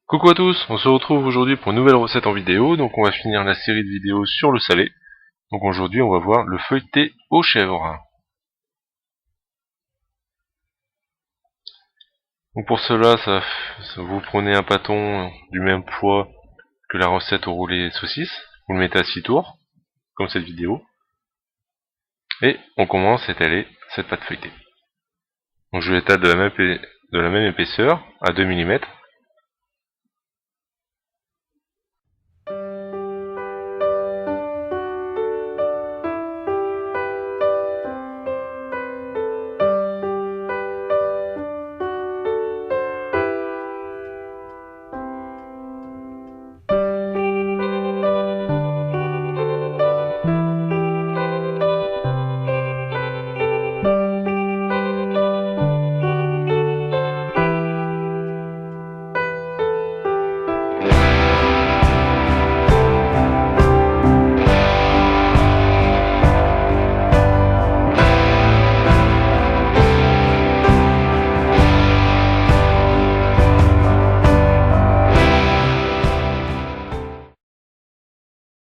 Coucou à tous, on se retrouve aujourd'hui pour une nouvelle recette en vidéo, donc on va finir la série de vidéos sur le salé. Donc aujourd'hui on va voir le feuilleté aux chèvres. Donc pour cela, vous prenez un pâton du même poids que la recette au roulé saucisse, vous le mettez à 6 tours, comme cette vidéo, et on commence à étaler cette pâte feuilletée. Donc je l'étale de la même épaisseur, à 2 mm.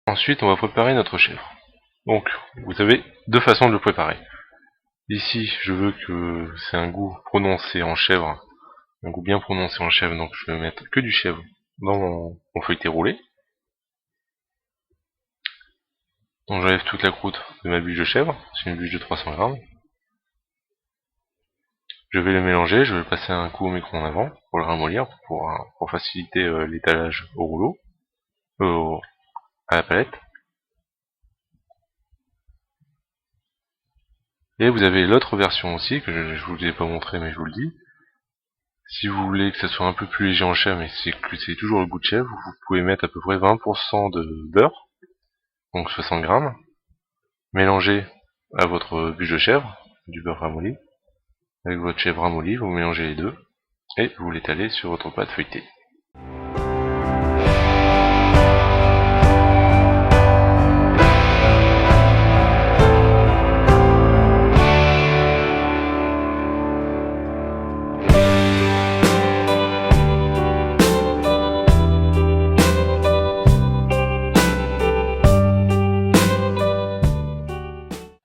Ensuite, on va préparer notre chèvre. Donc, vous avez deux façons de le préparer. Ici, je veux que c'est un goût prononcé en chèvre, un goût bien prononcé en chèvre, donc je vais mettre que du chèvre dans mon feuilleté roulé. Donc j'enlève toute la croûte de ma bûche de chèvre, c'est une bûche de 300 grammes. Je vais le mélanger, je vais le passer un coup au micro-ondes avant pour le ramollir, pour faciliter l'étalage au rouleau, à la palette. Et vous avez l'autre version aussi, que je vous ai pas montré mais je vous le dis. Si vous voulez que ça soit un peu plus léger en chèvre, mais c'est toujours le goût de chèvre, vous pouvez mettre à peu près 20% de beurre, donc 60 grammes, mélanger à votre bûche de chèvre, du beurre ramolli, avec votre chèvre ramolli, vous mélangez les deux, et vous l'étalez sur votre pâte feuilletée.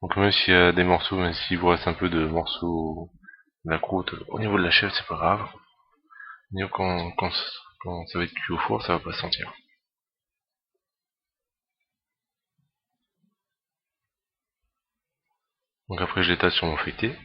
Donc même s'il y a des morceaux, même s'il vous reste un peu de morceaux de la croûte au niveau de la chèvre, c'est pas grave. Quand ça va être cuit au four, ça va pas se sentir. Donc après je l'étale sur mon feuilleté.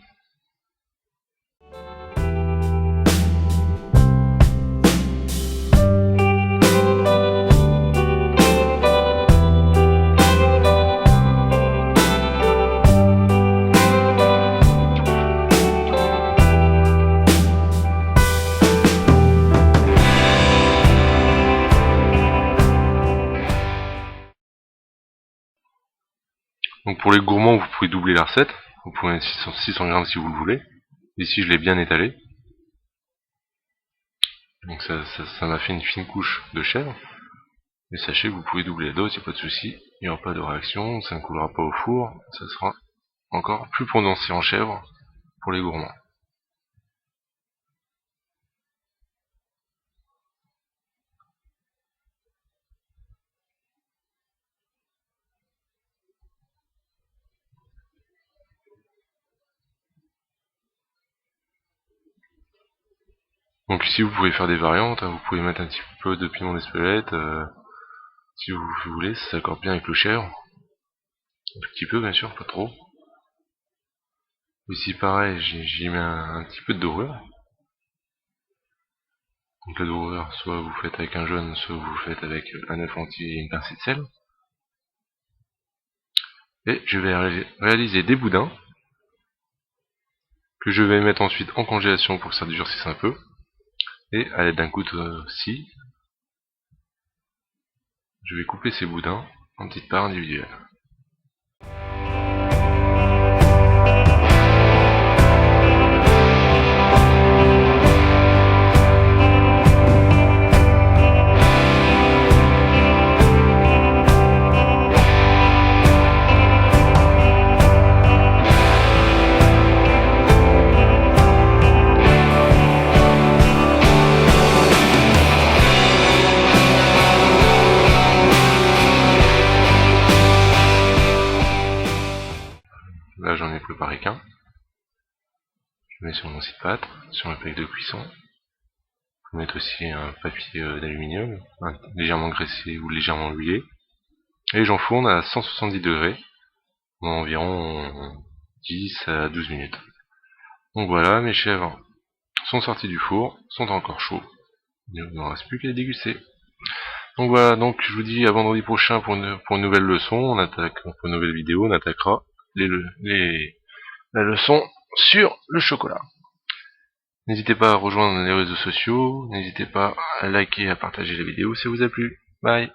Donc pour les gourmands, vous pouvez doubler la recette. Vous pouvez mettre 600 grammes si vous le voulez. Ici, je l'ai bien étalé. Donc ça m'a fait une fine couche de chèvre. Et sachez que vous pouvez doubler la dose, il n'y a pas de souci. Il n'y aura pas de réaction, ça ne coulera pas au four. Ça sera encore plus prononcé en chèvre pour les gourmands. Donc ici vous pouvez faire des variantes, vous pouvez mettre un petit peu de piment d'Espelette, si vous voulez, ça s'accorde bien avec le chèvre. Un petit peu bien sûr, pas trop. Ici pareil, j'y mets un petit peu de dorure. Donc la dorure, soit vous faites avec un jaune, soit vous faites avec un œuf entier et une pincée de sel. Et je vais réaliser des boudins, que je vais mettre ensuite en congélation pour que ça durcisse un peu. Et à l'aide d'un couteau-scie, je vais couper ces boudins en petites parts individuelles. sur mon cipâtre, sur ma plaque de cuisson. Vous pouvez mettre aussi un papier d'aluminium, légèrement graissé ou légèrement huilé. Et j'enfourne à 170 degrés, pendant environ 10 à 12 minutes. Donc voilà, mes chèvres sont sorties du four, sont encore chauds. Il ne me reste plus qu'à les déguster. Donc voilà, donc je vous dis à vendredi prochain pour une nouvelle leçon, pour une nouvelle vidéo, on attaquera la leçon sur le chocolat. N'hésitez pas à rejoindre les réseaux sociaux, n'hésitez pas à liker et à partager la vidéo si elle vous a plu. Bye.